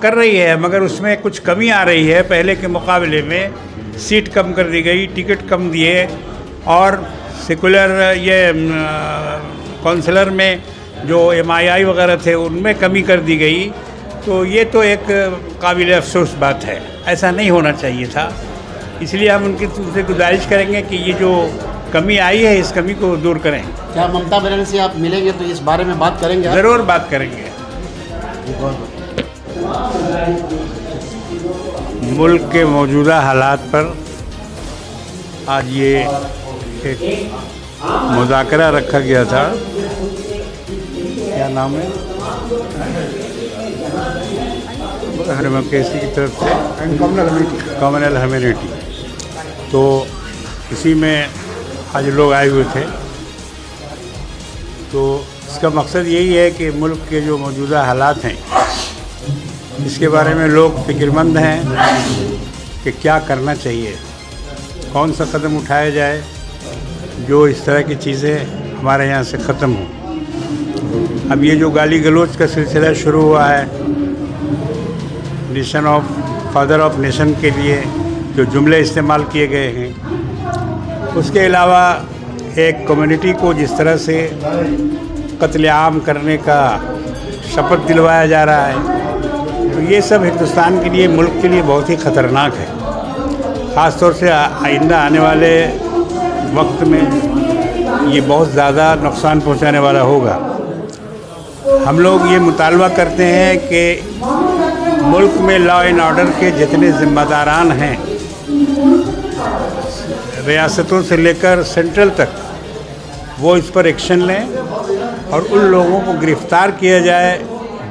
कर रही है, मगर उसमें कुछ कमी आ रही है। पहले के मुकाबले में सीट कम कर दी गई, टिकट कम दिए, और सेकुलर ये काउंसिलर में जो MII वगैरह थे उनमें कमी कर दी गई। तो ये तो एक काबिल अफसोस बात है, ऐसा नहीं होना चाहिए था। इसलिए हम उनसे गुजारिश करेंगे कि ये जो कमी आई है इस कमी को दूर करें। क्या ममता बनर्जी से आप मिलेंगे तो इस बारे में बात करेंगे? ज़रूर बात करेंगे। मुल्क के मौजूदा हालात पर आज ये एक मुज़ाकरा रखा गया था। क्या नाम है? डेमोक्रेसी की तरफ से कॉमनवेल्थ ह्यूमैनिटी। तो इसी में आज लोग आए हुए थे। तो इसका मकसद यही है कि मुल्क के जो मौजूदा हालात हैं इसके बारे में लोग फ़िक्रमंद हैं कि क्या करना चाहिए, कौन सा कदम उठाया जाए जो इस तरह की चीज़ें हमारे यहाँ से ख़त्म हों। अब ये जो गाली गलौज का सिलसिला शुरू हुआ है, nation of father of nation के लिए जो जुमले इस्तेमाल किए गए हैं, उसके अलावा एक कम्युनिटी को जिस तरह से कत्लेआम करने का शपथ दिलवाया जा रहा है, तो ये सब हिंदुस्तान के लिए, मुल्क के लिए बहुत ही ख़तरनाक है। ख़ास तौर से आइंदा आने वाले वक्त में ये बहुत ज़्यादा नुकसान पहुंचाने वाला होगा। हम लोग ये मुतालबा करते हैं कि मुल्क में लॉ एंड ऑर्डर के जितने ज़िम्मेदारान हैं, रियासतों से लेकर सेंट्रल तक, वो इस पर एक्शन लें और उन लोगों को गिरफ़्तार किया जाए,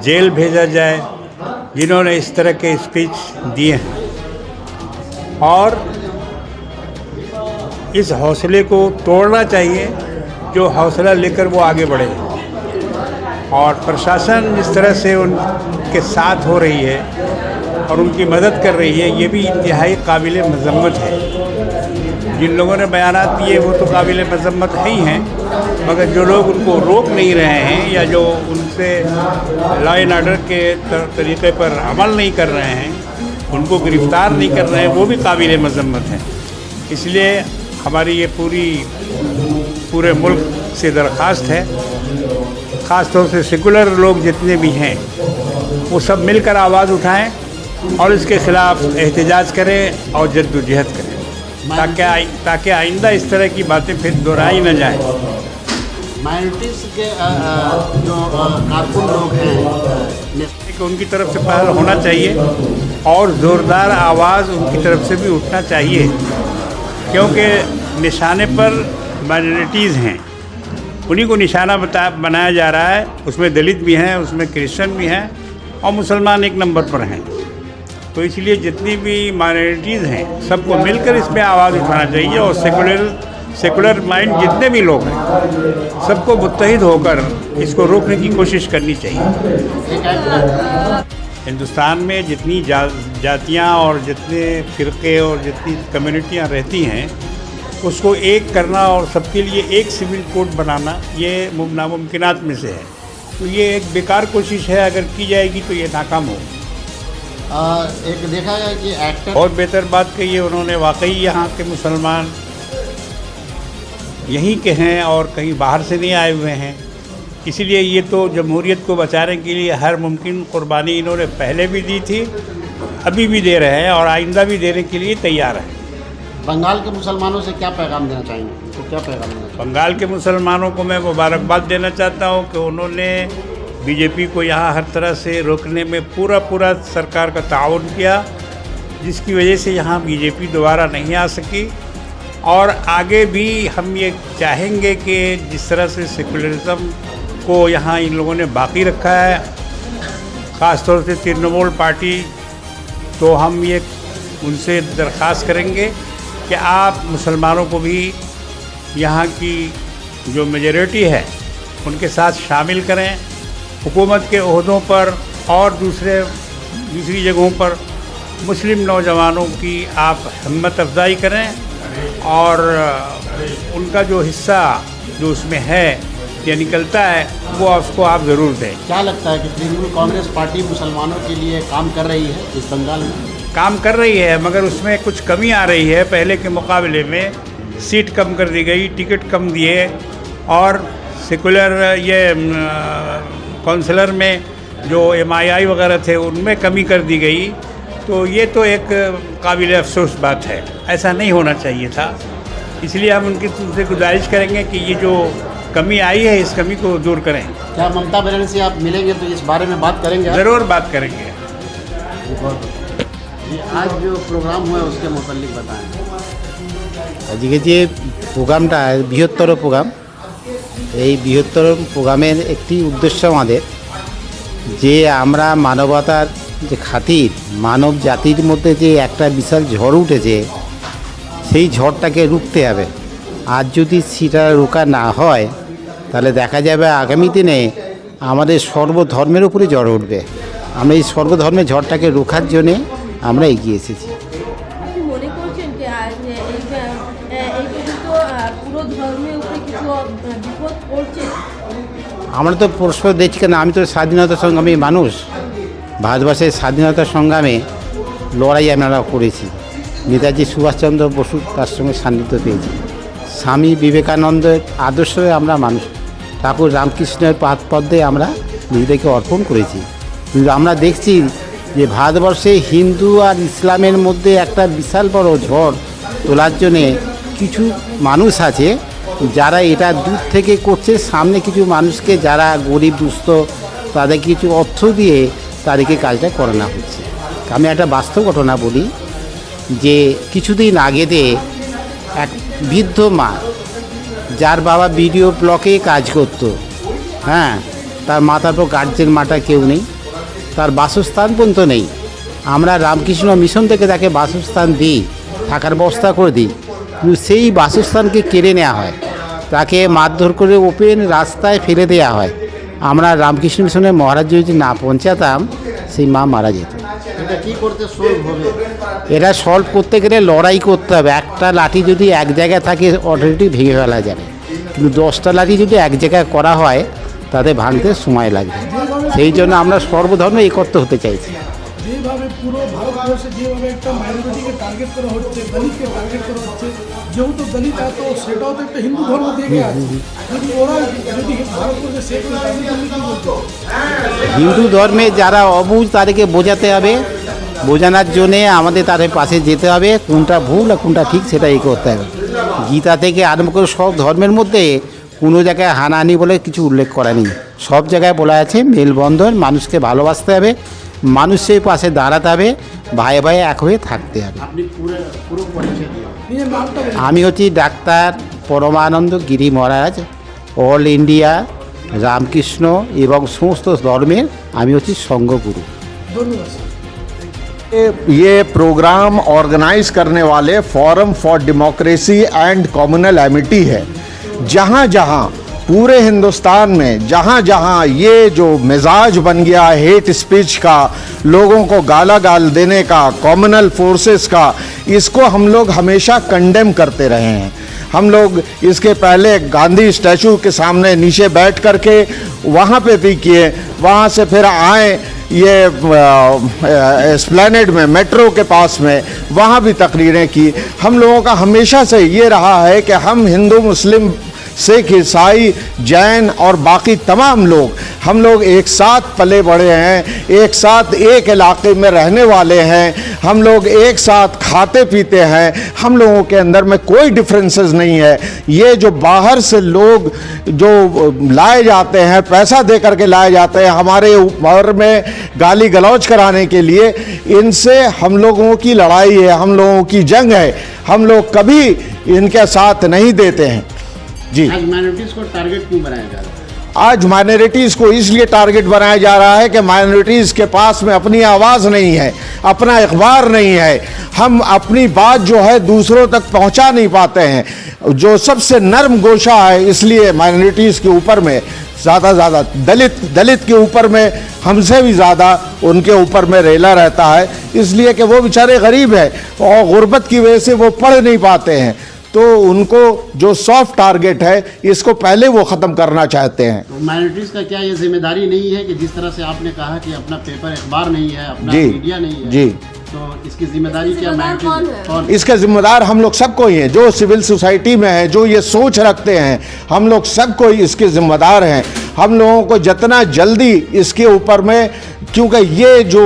जेल भेजा जाए जिन्होंने इस तरह के स्पीच दिए हैं, और इस हौसले को तोड़ना चाहिए जो हौसला लेकर वो आगे बढ़े। और प्रशासन जिस तरह से उनके साथ हो रही है और उनकी मदद कर रही है, ये भी इंतहाई काबिल मज़म्मत है। जिन लोगों ने बयानात दिए वो तो काबिल मज़म्मत ही हैं, मगर जो लोग उनको रोक नहीं रहे हैं या जो उनसे लॉ एंड ऑर्डर के तरीक़े पर अमल नहीं कर रहे हैं, उनको गिरफ़्तार नहीं कर रहे हैं, वो भी काबिल मज़म्मत हैं। इसलिए हमारी ये पूरे मुल्क से दरख्वास्त है, ख़ास तौर से सेकुलर लोग जितने भी हैं वो सब मिलकर आवाज़ उठाएं और इसके ख़िलाफ़ एहतजाज करें और जद्दोजहद करें, ताकि आइंदा इस तरह की बातें फिर दोहराई न जाएं। माइनॉरिटीज़ के जो कारकुन लोग हैं, उनकी तरफ से पहल होना चाहिए और ज़ोरदार आवाज़ उनकी तरफ से भी उठना चाहिए, क्योंकि निशाने पर माइनॉरिटीज़ हैं, उन्हीं को निशाना बनाया जा रहा है। उसमें दलित भी हैं, उसमें क्रिश्चियन भी हैं और मुसलमान एक नंबर पर हैं। तो इसलिए जितनी भी माइनॉरिटीज़ हैं सबको मिलकर इसमें आवाज़ उठाना चाहिए, और सेकुलर माइंड जितने भी लोग हैं सबको मुत्तहिद होकर इसको रोकने की कोशिश करनी चाहिए। हिंदुस्तान में जितनी जातियाँ और जितने फ़िरक़े और जितनी कम्युनिटियाँ रहती हैं उसको एक करना और सबके लिए एक सिविल कोड बनाना, ये नामुमकिनात में से है। तो ये एक बेकार कोशिश है, अगर की जाएगी तो ये नाकाम हो। एक देखा गया कि एक्टर बहुत बेहतर बात कही है उन्होंने। वाकई यहाँ के मुसलमान यहीं के हैं और कहीं बाहर से नहीं आए हुए हैं, इसीलिए ये तो जमहूरियत को बचाने के लिए हर मुमकिन कुर्बानी इन्होंने पहले भी दी थी, अभी भी दे रहे हैं और आइंदा भी देने के लिए तैयार हैं। बंगाल के मुसलमानों से क्या पैगाम देना चाहेंगे? तो क्या पैगाम देना चाहेंगे? बंगाल के मुसलमानों को मैं मुबारकबाद देना चाहता हूँ कि उन्होंने बीजेपी को यहाँ हर तरह से रोकने में पूरा सरकार का ताउन किया, जिसकी वजह से यहाँ बीजेपी दोबारा नहीं आ सकी। और आगे भी हम ये चाहेंगे कि जिस तरह से सेकुलरिज्म को यहाँ इन लोगों ने बाकी रखा है, ख़ास तौर से तृणमूल पार्टी, तो हम ये उनसे दरख्वास्त करेंगे कि आप मुसलमानों को भी यहाँ की जो मेजॉरिटी है उनके साथ शामिल करें, हुकूमत के ओहदों पर और दूसरी जगहों पर मुस्लिम नौजवानों की आप हिम्मत अफजाई करें और उनका जो हिस्सा जो उसमें है या निकलता है वो उसको आप ज़रूर दें। क्या लगता है कि तृणमूल कांग्रेस पार्टी मुसलमानों के लिए काम कर रही है इस बंगाल में? काम कर रही है, मगर उसमें कुछ कमी आ रही है। पहले के मुकाबले में सीट कम कर दी गई, टिकट कम दिए, और सेकुलर ये काउंसिलर में जो MII वगैरह थे उनमें कमी कर दी गई। तो ये तो एक काबिल अफसोस बात है, ऐसा नहीं होना चाहिए था। इसलिए हम उनसे गुजारिश करेंगे कि ये जो कमी आई है इस कमी को दूर करें। क्या ममता बनर्जी से आप मिलेंगे तो इस बारे में बात करेंगे आप? ज़रूर बात करेंगे। ये आज जो प्रोग्राम हुआ है उसके मुतालिक बताएं। আজকে যে প্রোগ্রামটা বৃহত্তর প্রোগ্রাম, এই বৃহত্তর প্রোগ্রামের একটি উদ্দেশ্য আমাদের যে আমরা মানবতার যে খাতির, মানব জাতির মধ্যে যে একটা বিশাল ঝড় উঠেছে সেই ঝড়টাকে রুখতে হবে। আর যদি সেটা রোকা না হয় তাহলে দেখা যাবে আগামী দিনে আমাদের সর্বধর্মের উপরে ঝড় উঠবে। আমরা এই সর্বধর্মের ঝড়টাকে রোখার জন্যে আমরা এগিয়ে এসেছি। আপনি মনে করছেন যে এই পর্যন্ত পুরো ধর্মের উপরে কিছু বিপদ পড়ছে? আমরা তো পরস্পর দেখছি, কেন আমি তো স্বাধীনতা সংগ্রামী মানুষ। ভারতবর্ষের স্বাধীনতা সংগ্রামে লড়াই আমরা করেছি। নেতাজি সুভাষচন্দ্র বসু তার সঙ্গে সান্নিধ্য পেয়েছি। স্বামী বিবেকানন্দের আদর্শে আমরা মানুষ, ঠাকুর রামকৃষ্ণের পথে আমরা নিজেদেরকে অর্পণ করেছি। কিন্তু আমরা দেখছি যে ভারতবর্ষে হিন্দু আর ইসলামের মধ্যে একটা বিশাল বড় ঝড় তোলার জন্যে কিছু মানুষ আছে যারা এটা দূর থেকে করছে। সামনে কিছু মানুষকে যারা গরিব দুস্থ তাদের কিছু অর্থ দিয়ে তাদেরকে কাজটা করানো হচ্ছে। আমি একটা বাস্তব ঘটনা বলি যে কিছুদিন আগেতে এক বৃদ্ধ মা, যার বাবা বিডিও ব্লকে কাজ করত, হ্যাঁ, তার মাথার পর গার্জেন মাটা কেউ নেই, তার বাসস্থান পর্যন্ত নেই। আমরা রামকৃষ্ণ মিশন থেকে তাকে বাসস্থান দিই, থাকার ব্যবস্থা করে দিই, কিন্তু সেই বাসস্থানকে কেড়ে নেওয়া হয়, তাকে মারধর করে ওপেন রাস্তায় ফেলে দেওয়া হয়। আমরা রামকৃষ্ণ মিশনের মহারাজ যদি না পৌঁছাতাম সেই মা মারা যেত। এটা কি করতে সলভ হবে? এটা সলভ করতে গেলে লড়াই করতে হবে। একটা লাঠি যদি এক জায়গায় থাকে অলরেডি ভেঙে ফেলা যাবে, কিন্তু 10টা লাঠি যদি এক জায়গায় করা হয় তাতে ভাঙতে সময় লাগবে। সেই জন্য আমরা সর্বধর্মে একত্র হতে চাইছি। যেভাবে পুরো ভারতবর্ষে যেভাবে একটা মাইনরিটিকে টার্গেট করা হচ্ছে, দলিতকে টার্গেট করা হচ্ছে, যেহেতু দলিত এত, সেটাও তো একটা হিন্দু ধর্ম থেকে আছে। যদি ওরা যদি ভারতবর্ষে সে করে তাদের জন্য কী বলতো? হিন্দু ধর্মে যারা অবুঝ তাদেরকে বোঝাতে হবে, বোঝানোর জন্যে আমাদের তাদের পাশে যেতে হবে। কোনটা ভুল আর কোনটা ঠিক সেটা করতে হবে। গীতা থেকে আরম্ভ করে সব ধর্মের মধ্যে কোনো জায়গায় হানাহানি বলে কিছু উল্লেখ করা নেই। সব জায়গায় বলা আছে মেলবন্ধন, মানুষকে ভালোবাসতে হবে, মানুষের পাশে দাঁড়াতে হবে, ভাই ভাই এক হয়ে থাকতে হবে। আপনি পুরো পরিচয় দিন। নিজের নামটা বলুন। আমি হচ্ছি ডাক্তার পরমানন্দ গিরি মহারাজ, অল ইন্ডিয়া রামকৃষ্ণ এবং সমস্ত ধর্মের আমি হচ্ছি সংঘগুরু। ধন্যবাদ স্যার। ये प्रोग्राम ऑर्गेनाइज करने वाले forum for democracy and communal Amity है। जहाँ जहाँ पूरे हिंदुस्तान में जहाँ जहाँ ये जो मिजाज बन गया हेट स्पीच का, लोगों को गाला गाल देने का, कम्युनल फोर्सेस का, इसको हम लोग हमेशा कंडेम करते रहे हैं। हम लोग इसके पहले गांधी स्टैचू के सामने नीचे बैठ करके वहाँ पे भी किए, वहाँ से फिर आए ये एस्प्लेनेड में मेट्रो के पास में, वहाँ भी तकरीरें की। हम लोगों का हमेशा से ये रहा है कि हम हिंदू मुस्लिम सिख ईसाई जैन और बाकी तमाम लोग, हम लोग एक साथ पले बड़े हैं, एक साथ एक इलाके में रहने वाले हैं, हम लोग एक साथ खाते पीते हैं, हम लोगों के अंदर में कोई डिफरेंसेस नहीं है। ये जो बाहर से लोग जो लाए जाते हैं, पैसा दे करके लाए जाते हैं हमारे ऊपर में गाली गलौज कराने के लिए, इनसे हम लोगों की लड़ाई है, हम लोगों की जंग है। हम लोग कभी इनके साथ नहीं देते हैं। जी, आज माइनॉरिटीज को टारगेट क्यों बनाया जा रहा है? आज माइनॉरिटीज़ को इसलिए टारगेट बनाया जा रहा है कि माइनॉरिटीज़ के पास में अपनी आवाज़ नहीं है, अपना इखबार नहीं है। हम अपनी बात जो है दूसरों तक पहुंचा नहीं पाते हैं। जो सबसे नर्म गोशा है, इसलिए माइनॉरिटीज़ के ऊपर में ज़्यादा दलित के ऊपर में हमसे भी ज़्यादा उनके ऊपर में रेला रहता है, इसलिए कि वो बेचारे गरीब है और गुर्बत की वजह से वो पढ़ नहीं पाते हैं। तो उनको जो सॉफ्ट टारगेट है इसको पहले वो ख़त्म करना चाहते हैं। तो माइनॉरिटीज़ का क्या ये जिम्मेदारी नहीं है कि जिस तरह से आपने कहा कि अपना पेपर अखबार नहीं है, अपना जी, मीडिया नहीं है, जी, तो इसकी जिम्मेदारी क्या जिम्मेदार कौन है? माइनॉरिटीज़ कौन? इसके जिम्मेदार हम लोग सबको ही हैं, जो सिविल सोसाइटी में है, जो ये सोच रखते हैं, हम लोग सबको ही इसके जिम्मेदार हैं। हम लोगों को जितना जल्दी इसके ऊपर में, क्योंकि ये जो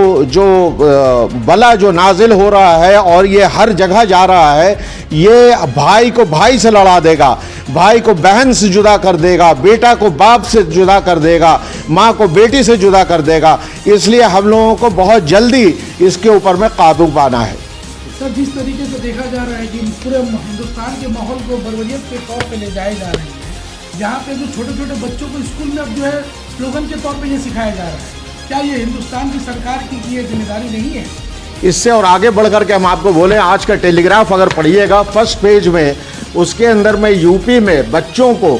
बला जो नाजिल हो रहा है और ये हर जगह जा रहा है, ये भाई को भाई से लड़ा देगा, भाई को बहन से जुदा कर देगा, बेटा को बाप से जुदा कर देगा, माँ को बेटी से जुदा कर देगा। इसलिए हम लोगों को बहुत जल्दी इसके ऊपर में काबू पाना है। सर, जिस तरीके से देखा जा रहा है कि पूरे हिंदुस्तान के माहौल को बर्बरियत के तौर पे ले जाए जा रहे हैं, जहाँ पे जो छोटे छोटे बच्चों को स्कूल में अब जो है स्लोगन के तौर पे ये सिखाया जा रहा है, क्या ये हिंदुस्तान की सरकार की ये जिम्मेदारी नहीं है? इससे और आगे बढ़कर के हम आपको बोलें, आज का टेलीग्राफ अगर पढ़िएगा फर्स्ट पेज में, उसके अंदर में यूपी में बच्चों को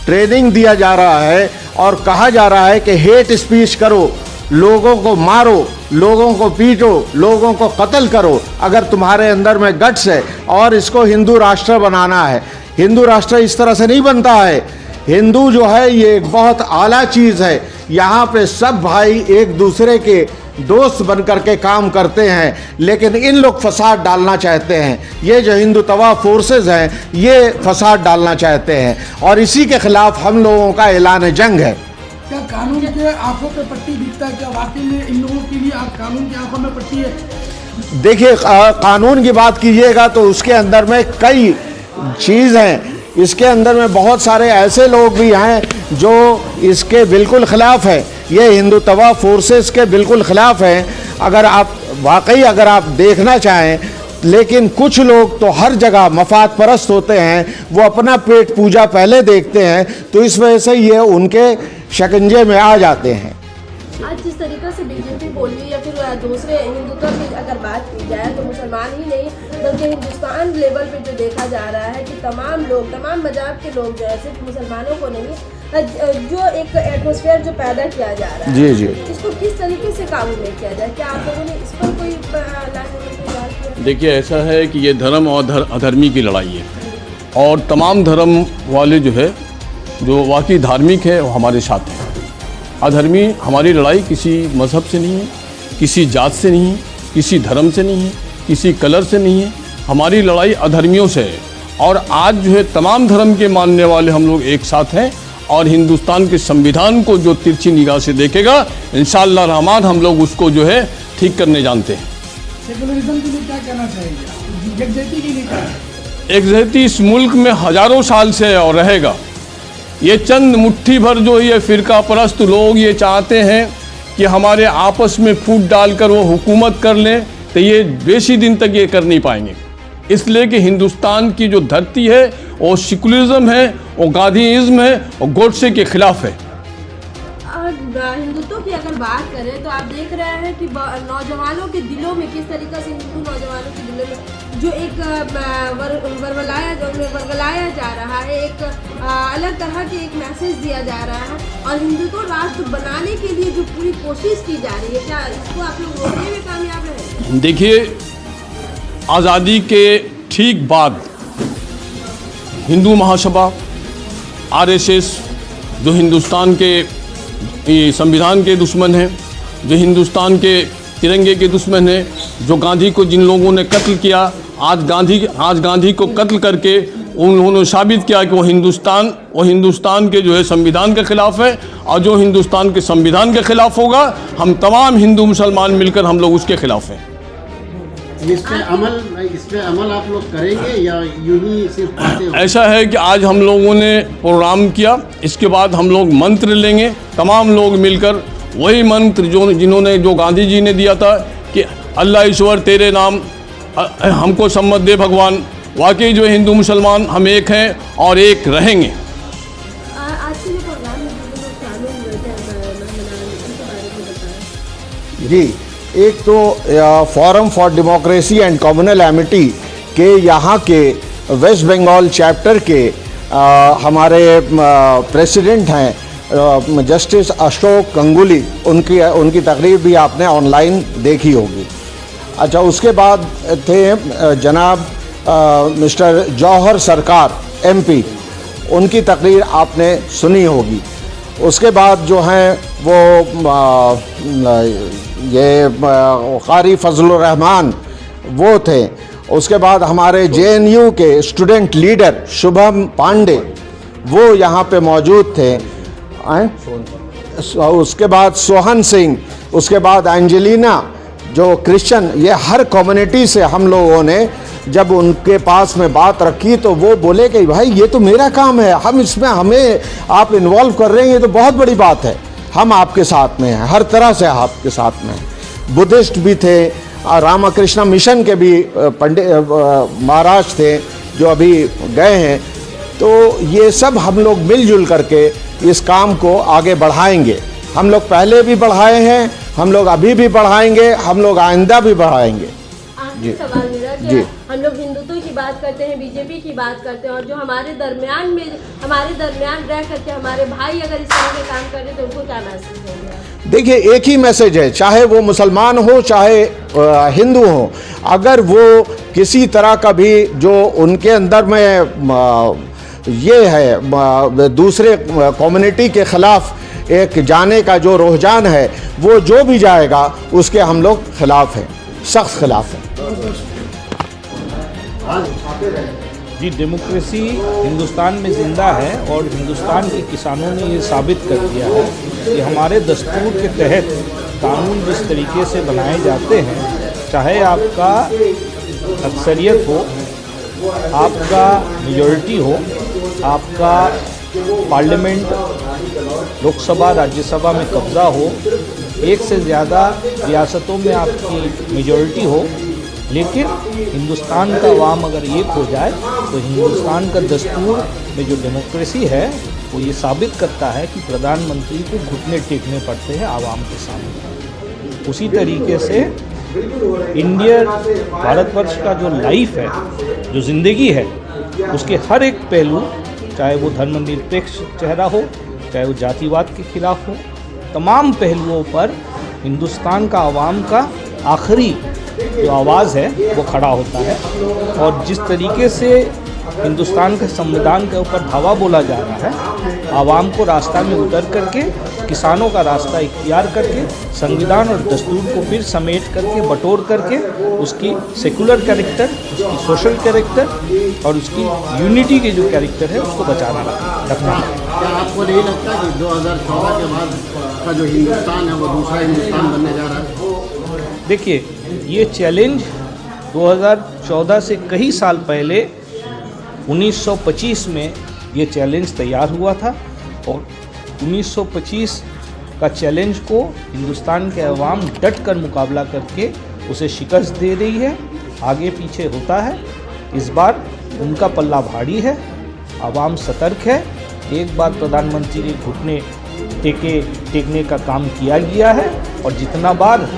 ट्रेनिंग दिया जा रहा है और कहा जा रहा है कि हेट स्पीच करो, लोगों को मारो, लोगों को पीटो, लोगों को कत्ल करो अगर तुम्हारे अंदर में गट्स है और इसको हिंदू राष्ट्र बनाना है। हिंदू राष्ट्र इस तरह से नहीं बनता है। हिंदू जो है ये एक बहुत आला चीज़ है। यहाँ पे सब भाई एक दूसरे के दोस्त बन करके काम करते हैं, लेकिन इन लोग फसाद डालना चाहते हैं। ये जो हिंदू तवा फोर्सेस हैं ये फसाद डालना चाहते हैं और इसी के खिलाफ हम लोगों का ऐलान जंग है। क्या कानून के आंखों पे पट्टी दिखता है? क्या वाकई में इन लोगों के लिए आप कानून की आंखों में पट्टी है? देखिए, कानून की बात कीजिएगा तो उसके अंदर में कई चीज़ हैं। इसके अंदर में बहुत सारे ऐसे लोग भी हैं जो इसके बिल्कुल ख़िलाफ़ है। ये हिंदू तवा फोर्सेस के बिल्कुल ख़िलाफ़ हैं। अगर आप वाकई अगर आप देखना चाहें, लेकिन कुछ लोग तो हर जगह मफाद परस्त होते हैं, वो अपना पेट पूजा पहले देखते हैं, तो इस वजह से ये उनके शिकंजे में आ जाते हैं। आज जिस तरीके से बीजेपी बोल रही है या फिर दूसरे हिंदुत्व की अगर बात की जाए तो मुसलमान ही नहीं बल्कि हिंदुस्तान लेवल पे जो देखा जा रहा है कि तमाम लोग, तमाम मज़हब के लोग जो है, सिर्फ मुसलमानों को नहीं, जो एक एटमॉस्फेयर जो पैदा किया जा रहा है, जी जी, इसको किस तरीके से काबू में किया जाए? क्या आप लोगों ने इस पर कोई बात किया? देखिए, ऐसा है कि ये धर्म और अधर्मी की लड़ाई है और तमाम धर्म वाले जो है, जो वाकई धार्मिक है, वो हमारे साथ हैं। अधर्मी हमारी लड़ाई किसी मज़हब से नहीं है, किसी जात से नहीं है, किसी धर्म से नहीं है, किसी कलर से नहीं है। हमारी लड़ाई अधर्मियों से है और आज जो है तमाम धर्म के मानने वाले हम लोग एक साथ हैं और हिंदुस्तान के संविधान को जो तिरछी निगाह से देखेगा, इंशाअल्लाह रहमान हम लोग उसको जो है ठीक करने जानते हैं। सेकुलरिज्म के लिए क्या कहना चाहेंगे? यकजहती के लिए क्या है? यकजहती इस मुल्क में हज़ारों साल से और रहेगा। ये चंद मुट्ठी भर जो ये फ़िरका परस्त लोग ये चाहते हैं कि हमारे आपस में फूट डालकर वो हुकूमत कर लें, तो ये बेशी दिन तक ये कर नहीं पाएंगे। इसलिए कि हिंदुस्तान की जो धरती है वो सेकुलरिज्म है, वो गांधीइज्म है और गोडसे के ख़िलाफ़ है। हिंदुत्व की अगर बात करें तो आप देख रहे हैं कि नौजवानों के दिलों में किस तरीके से, हिंदू नौजवानों के दिलों में जो एक वर्गलाया जा रहा है, एक अलग तरह के एक मैसेज दिया जा रहा है और हिंदुत्व राष्ट्र बनाने के लिए जो पूरी कोशिश की जा रही है, क्या इसको आप लोग रोकने में कामयाब रहे? देखिए, आज़ादी के ठीक बाद हिंदू महासभा, आरएसएस, जो हिंदुस्तान के संविधान के दुश्मन हैं, जो हिंदुस्तान के तिरंगे के दुश्मन हैं, जो गांधी को जिन लोगों ने कत्ल किया, आज गांधी को कत्ल करके उन्होंने साबित किया कि वो हिंदुस्तान के जो है संविधान के ख़िलाफ़ है और जो हिंदुस्तान के संविधान के ख़िलाफ़ होगा, हम तमाम हिंदू मुसलमान मिलकर हम लोग उसके ख़िलाफ़ हैं। इस पे अमल आप लोग करेंगे या यूं ही सिर्फ बातें? ऐसा है कि आज हम लोगों ने प्रोग्राम किया, इसके बाद हम लोग मंत्र लेंगे, तमाम लोग मिलकर वही मंत्र जो गांधी जी ने दिया था कि अल्लाह ईश्वर तेरे नाम हमको सम्मत दे भगवान। वाकई जो हिंदू मुसलमान हम एक हैं और एक रहेंगे। आज के जो प्रोग्राम में जो लोग कानून उनके बारे में बताएं। जी, एक तो forum for democracy and communal Amity के यहाँ के वेस्ट बंगाल चैप्टर के हमारे प्रेसिडेंट हैं जस्टिस अशोक गंगुली, उनकी तकरीर भी आपने ऑनलाइन देखी होगी। अच्छा, उसके बाद थे जनाब मिस्टर जौहर सरकार MP, उनकी तकरीर आपने सुनी होगी। उसके बाद जो हैं वो ये कारी फजलुर रहमान वो थे। उसके बाद हमारे JNU के स्टूडेंट लीडर शुभम पांडे वो यहाँ पे मौजूद थे। उसके बाद सोहन सिंह, उसके बाद एंजेलिना जो क्रिश्चियन, ये हर कम्युनिटी से हम लोगों ने जब उनके पास में बात रखी तो वो बोले कि भाई ये तो मेरा काम है, हम इसमें हमें आप इन्वॉल्व कर रहे हैं, ये तो बहुत बड़ी बात है, हम आपके साथ में हैं, हर तरह से आपके साथ में हैं। बुद्धिस्ट भी थे, रामकृष्ण मिशन के भी पंडित महाराज थे जो अभी गए हैं। तो ये सब हम लोग मिलजुल करके इस काम को आगे बढ़ाएंगे। हम लोग पहले भी बढ़ाए हैं, हम लोग अभी भी बढ़ाएंगे, हम लोग आइंदा भी बढ़ाएंगे। आखिरी सवाल मेरा कि हम लोग हिंदुत्व की बात करते हैं, बीजेपी की बात करते हैं, और जो हमारे दरमियान रह करके हमारे भाई अगर इस तरह के काम कर रहे तो उनको क्या मैसेज देंगे? देखिए, एक ही मैसेज है, चाहे वो मुसलमान हो चाहे हिंदू हो, अगर वो किसी तरह का भी जो उनके अंदर में ये है दूसरे कम्युनिटी के खिलाफ एक जाने का जो रुझान है, वो जो भी जाएगा उसके हम लोग खिलाफ हैं, सख्त खिलाफ हैं। जी, डेमोक्रेसी हिंदुस्तान में ज़िंदा है और हिंदुस्तान के किसानों ने ये साबित कर दिया है कि हमारे दस्तूर के तहत कानून जिस तरीके से बनाए जाते हैं, चाहे आपका अक्सरियत हो, आपका मेजॉरिटी हो, आपका पार्लियामेंट लोकसभा राज्यसभा में कब्ज़ा हो, एक से ज़्यादा रियासतों में आपकी मेजॉरिटी हो, लेकिन हिंदुस्तान का अवाम अगर एक हो जाए तो हिंदुस्तान का दस्तूर में जो डेमोक्रेसी है वो ये साबित करता है कि प्रधानमंत्री को घुटने टेकने पड़ते हैं आवाम के सामने। उसी तरीके से इंडिया भारतवर्ष का जो लाइफ है, जो ज़िंदगी है, उसके हर एक पहलू, चाहे वो धर्मनिरपेक्ष चेहरा हो, चाहे वो जातिवाद के खिलाफ हो, तमाम पहलुओं पर हिंदुस्तान का आवाम का आखिरी जो आवाज़ है वो खड़ा होता है। और जिस तरीके से हिंदुस्तान के संविधान के ऊपर धावा बोला जा रहा है, आवाम को रास्ता में उतर करके, किसानों का रास्ता इख्तियार करके, संविधान और दस्तूर को फिर समेट करके, बटोर करके, उसकी सेकुलर कैरेक्टर, उसकी सोशल कैरेक्टर और उसकी यूनिटी के जो कैरेक्टर है उसको बचाना रखना। क्या आपको नहीं लगता कि 2014 के बाद का जो हिंदुस्तान है वो दूसरा हिंदुस्तान बनने जा रहा है? देखिए, ये चैलेंज 2014 से कई साल पहले 1925 में ये चैलेंज तैयार हुआ था और 1925 का चैलेंज को हिंदुस्तान के अवाम डट कर मुकाबला करके उसे शिकस्त दे रही है, आगे पीछे होता है। इस बार उनका पल्ला भारी है, अवाम सतर्क है। एक बार प्रधानमंत्री के घुटने टेकने का काम किया गया है और जितना बार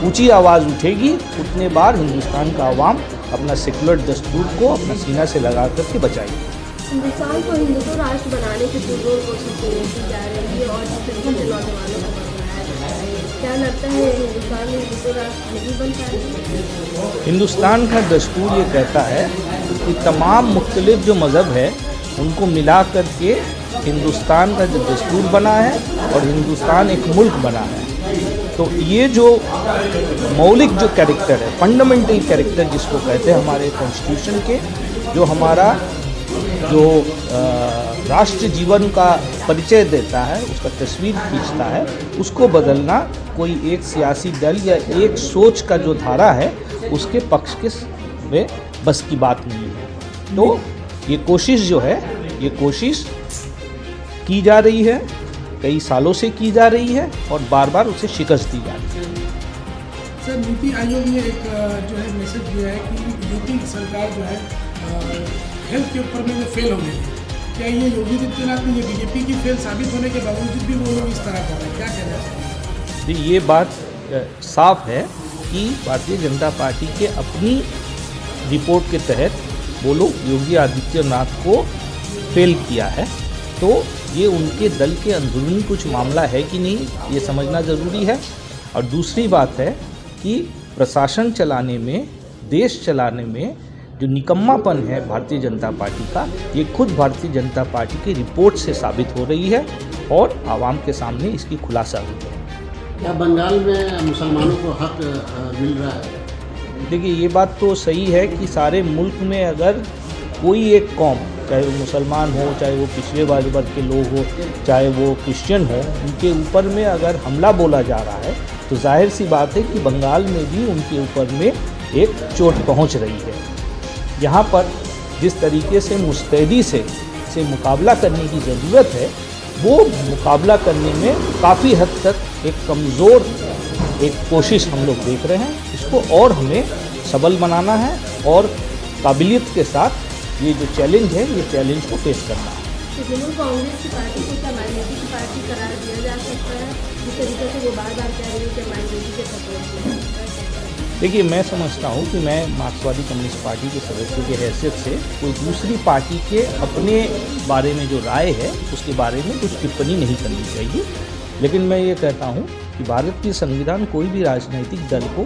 ऊंची आवाज़ उठेगी उतने बार हिंदुस्तान का अवाम अपना सेकुलर दस्तूर को अपना सीना से लगा करके बचाएगी। हिंदुस्तान को हिंदुत्व राष्ट्र बनाने की पुरजोर कोशिश की जा रही है और जिस तरीके से नौजवानों को बनाया जा रहा है, क्या लगता है हिंदुस्तान में हिंदुत्व राष्ट्र नहीं बन पाएगा? हिंदुस्तान का दस्तूर ये कहता है कि तमाम मुख्तलिफ जो मज़हब है उनको मिला करके हिंदुस्तान का जो दस्तूर बना है और हिंदुस्तान एक मुल्क बना है। तो ये जो मौलिक जो कैरेक्टर है, फंडामेंटल कैरेक्टर जिसको कहते हैं हमारे कॉन्स्टिट्यूशन के, जो हमारा जो राष्ट्र जीवन का परिचय देता है, उसका तस्वीर खींचता है, उसको बदलना कोई एक सियासी दल या एक सोच का जो धारा है उसके पक्ष के में बस की बात नहीं है। तो ये कोशिश जो है, ये कोशिश की जा रही है, कई सालों से की जा रही है और बार बार उसे शिकस्त दी जा रही है। सर, नीति आयोग ने एक जो है मैसेज दिया है कि यूपी सरकार जो है हेल्थ के ऊपर में जो फेल हो गई है, क्या ये योगी आदित्यनाथ ने बीजेपी की फेल साबित होने के बावजूद भी वो लोग इस तरह कर रहे हैं, क्या कहना चाहिए? जी, ये बात साफ है कि भारतीय जनता पार्टी के अपनी रिपोर्ट के तहत वो लोग योगी आदित्यनाथ को फेल किया है। तो ये उनके दल के अंदरूनी कुछ मामला है कि नहीं, ये समझना ज़रूरी है। और दूसरी बात है कि प्रशासन चलाने में, देश चलाने में जो निकम्मापन है भारतीय जनता पार्टी का, ये खुद भारतीय जनता पार्टी की रिपोर्ट से साबित हो रही है और आवाम के सामने इसकी खुलासा हुई है। क्या बंगाल में मुसलमानों को हक मिल रहा है? देखिए, ये बात तो सही है कि सारे मुल्क में अगर कोई एक कौम, चाहे वो मुसलमान हो, चाहे वो पिछड़े वर्ग के लोग हो, चाहे वो क्रिश्चियन हो, उनके ऊपर में अगर हमला बोला जा रहा है तो जाहिर सी बात है कि बंगाल में भी उनके ऊपर में एक चोट पहुंच रही है। यहाँ पर जिस तरीके से मुस्तैदी से मुकाबला करने की ज़रूरत है, वो मुकाबला करने में काफ़ी हद तक एक कमज़ोर एक कोशिश हम लोग देख रहे हैं। इसको और हमें सबल बनाना है और काबिलियत के साथ ये जो चैलेंज है, ये चैलेंज को फेस करना है। तृणमूल कांग्रेस की पार्टी को क्या माइनॉरिटी की पार्टी करार दिया जा सकता है, जिस तरीके से वो बार बार कह रही है कि माइनॉरिटी के सपोर्ट में? देखिए, मैं समझता हूँ कि मैं मार्क्सवादी कम्युनिस्ट पार्टी के सदस्य की हैसियत से कोई दूसरी पार्टी के अपने बारे में जो राय है उसके बारे में कुछ टिप्पणी नहीं करनी चाहिए। लेकिन मैं ये कहता हूँ कि भारत की संविधान कोई भी राजनीतिक दल को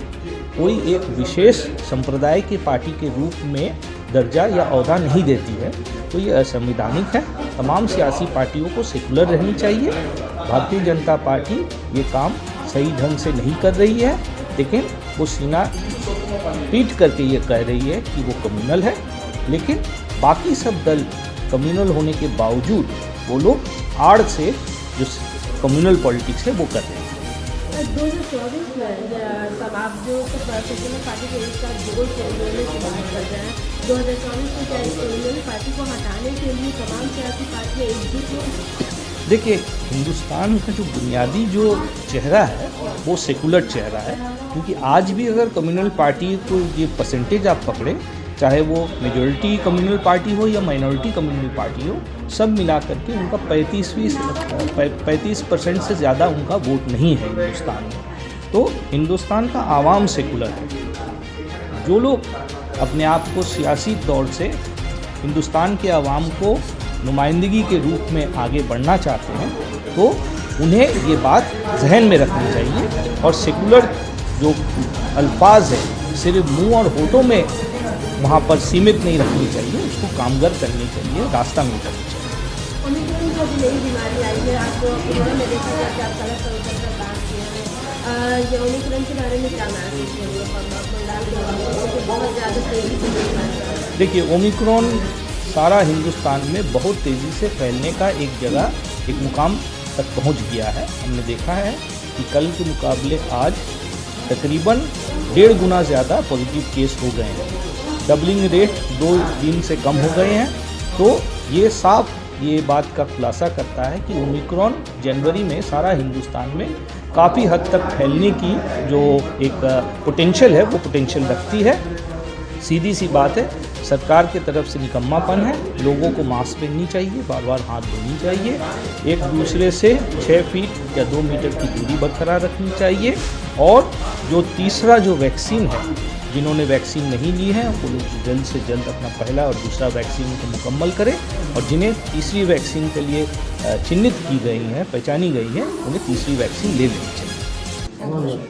कोई एक विशेष संप्रदाय की पार्टी के रूप में दर्जा या ओहदा नहीं देती है, तो ये असंवैधानिक है। तमाम सियासी पार्टियों को सेकुलर रहनी चाहिए। भारतीय जनता पार्टी ये काम सही ढंग से नहीं कर रही है, लेकिन वो सीना पीट करके ये कह रही है कि वो कम्युनल है, लेकिन बाकी सब दल कम्युनल होने के बावजूद वो लोग आड़ से जो कम्युनल पॉलिटिक्स है वो कर रहे हैं। 2024 में तब आप जो सेकुलर पार्टी के एक साथ जोड़ के की बात कर रहे हैं, 2024 में क्या इस कम्युनल पार्टी को हटाने के लिए तमाम सियासी पार्टियाँ एकजुट हों? देखिए, हिंदुस्तान का जो बुनियादी जो चेहरा है वो सेकुलर चेहरा है, क्योंकि आज भी अगर कम्युनल पार्टी को ये परसेंटेज आप पकड़े, चाहे वो मेजॉरिटी कम्युनल पार्टी हो या माइनॉरिटी कम्युनल पार्टी हो, सब मिला करके उनका 35% से ज़्यादा उनका वोट नहीं है हिंदुस्तान में। तो हिंदुस्तान का आवाम सेकुलर है। जो लोग अपने आप को सियासी तौर से हिंदुस्तान के आवाम को नुमाइंदगी के रूप में आगे बढ़ना चाहते हैं, तो उन्हें ये बात जहन में रखनी चाहिए और सेकुलर जो अल्फाज है सिर्फ मुंह और होठों में वहाँ पर सीमित नहीं रखनी चाहिए, उसको कामगर करनी चाहिए, रास्ता में करनी चाहिए। ओमिक्रॉन जो अभी नई बीमारी आई है, आपको कोरोना में देखा जाए कि आप गलत तरीके से बात किए हैं, ये ओमिक्रॉन के बारे में क्या मैसेज है बंगाल के बहुत ज़्यादा तेजी से? देखिए, ओमिक्रॉन सारा हिंदुस्तान में बहुत तेज़ी से फैलने का एक जगह, एक मुकाम तक पहुंच गया है। हमने देखा है कि कल के मुकाबले आज तकरीबन 1.5 गुना ज़्यादा पॉजिटिव केस हो गए हैं। डबलिंग रेट 2 दिन से कम हो गए हैं। तो ये साफ ये बात का खुलासा करता है कि ओमिक्रॉन जनवरी में सारा हिंदुस्तान में काफ़ी हद तक फैलने की जो एक पोटेंशियल है वो पोटेंशियल रखती है। सीधी सी बात है, सरकार की तरफ से निकम्मापन है। लोगों को मास्क पहननी चाहिए, बार बार हाथ धोनी चाहिए, एक दूसरे से 6 फीट या 2 मीटर की दूरी बरकरार रखनी चाहिए। और जो तीसरा जो वैक्सीन है, जिन्होंने वैक्सीन नहीं ली है वो लोग जल्द से जल्द अपना पहला और दूसरा वैक्सीन को मुकम्मल करें, और जिन्हें तीसरी वैक्सीन के लिए चिन्हित की गई है, पहचानी गई है, उन्हें तीसरी वैक्सीन ले लेनी चाहिए।